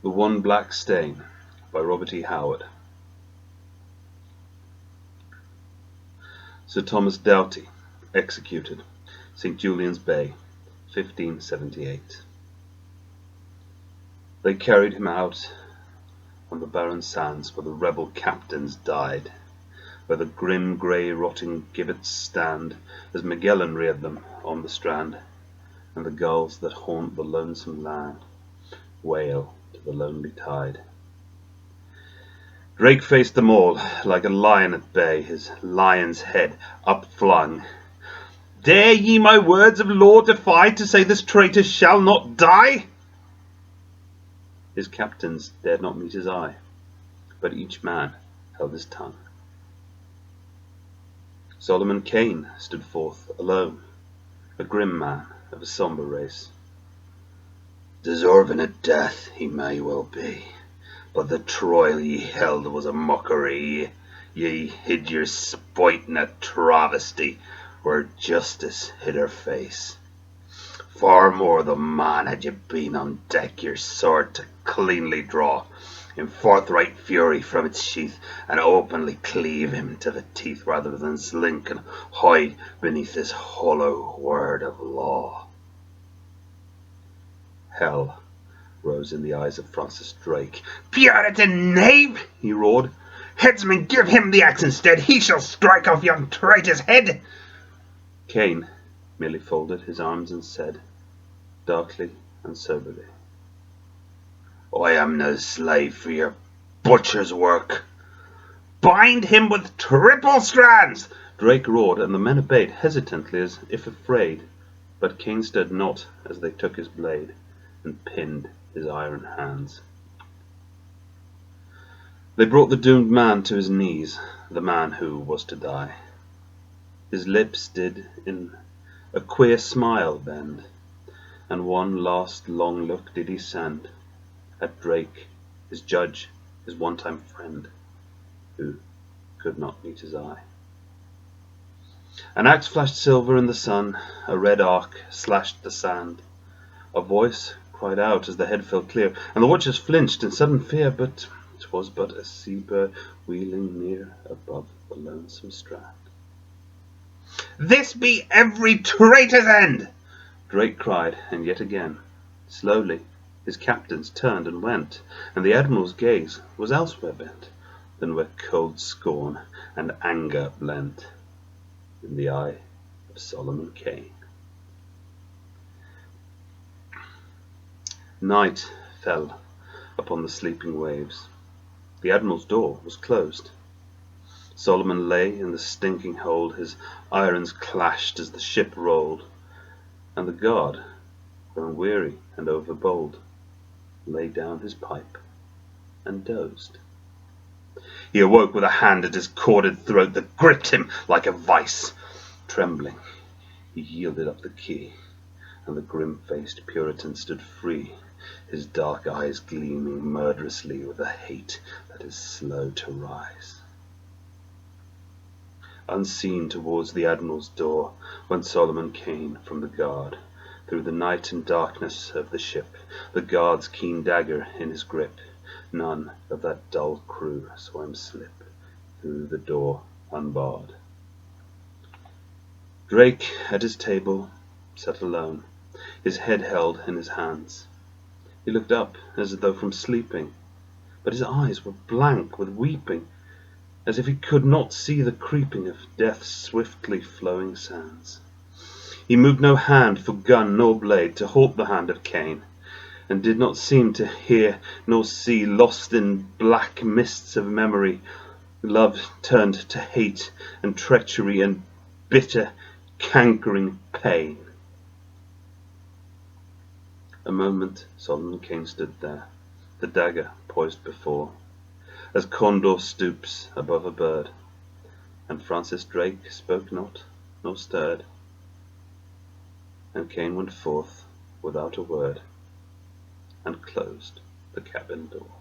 The One Black Stain by Robert E. Howard. Sir Thomas Doughty, executed, St. Julian's Bay, 1578. They carried him out on the barren sands where the rebel captains died, where the grim grey rotting gibbets stand, as Magellan reared them on the strand, and the gulls that haunt the lonesome land wail to the lonely tide. Drake faced them all like a lion at bay, his lion's head upflung. "Dare ye my words of law defy, to say this traitor shall not die?" His captains dared not meet his eye, but each man held his tongue. Solomon Kane stood forth alone, a grim man of a sombre race. Deserving of death he may well be, but the Troil ye held was a mockery. Ye hid your spite in a travesty, where justice hid her face. Far more the man had ye been on deck, your sword to cleanly draw, in forthright fury from its sheath, and openly cleave him to the teeth, rather than slink and hide beneath this hollow word of law. Hell rose in the eyes of Francis Drake. "Puritan knave!" he roared. "Headsman, give him the axe instead. He shall strike off yon traitor's head." Kane merely folded his arms and said, darkly and soberly, "I am no slave for your butcher's work." "Bind him with triple strands!" Drake roared, and the men obeyed hesitantly as if afraid. But Kane stirred not as they took his blade and pinned his iron hands. They brought the doomed man to his knees, the man who was to die. His lips did in a queer smile bend, and one last long look did he send at Drake, his judge, his one-time friend, who could not meet his eye. An axe flashed silver in the sun, a red arc slashed the sand. A voice cried out as the head fell clear, and the watchers flinched in sudden fear, but 'twas but a sea-bird wheeling near above the lonesome strand. "This be every traitor's end!" Drake cried, and yet again. Slowly his captains turned and went, and the admiral's gaze was elsewhere bent than where cold scorn and anger blent in the eye of Solomon Kane. Night fell upon the sleeping waves. The admiral's door was closed. Solomon lay in the stinking hold, his irons clashed as the ship rolled, and the guard, grown weary and overbold, lay down his pipe and dozed. He awoke with a hand at his corded throat that gripped him like a vice. Trembling, he yielded up the key, and the grim-faced Puritan stood free, his dark eyes gleaming murderously with a hate that is slow to rise. Unseen towards the admiral's door went Solomon Kane from the guard, through the night and darkness of the ship, the guard's keen dagger in his grip. None of that dull crew saw him slip through the door unbarred. Drake at his table sat alone, his head held in his hands. He looked up as though from sleeping, but his eyes were blank with weeping, as if he could not see the creeping of death's swiftly flowing sands. He moved no hand for gun nor blade to halt the hand of Kane, and did not seem to hear nor see. Lost in black mists of memory, love turned to hate and treachery and bitter, cankering pain. A moment Solomon Kane stood there, the dagger poised before, as condor stoops above a bird, and Francis Drake spoke not nor stirred, and Kane went forth without a word and closed the cabin door.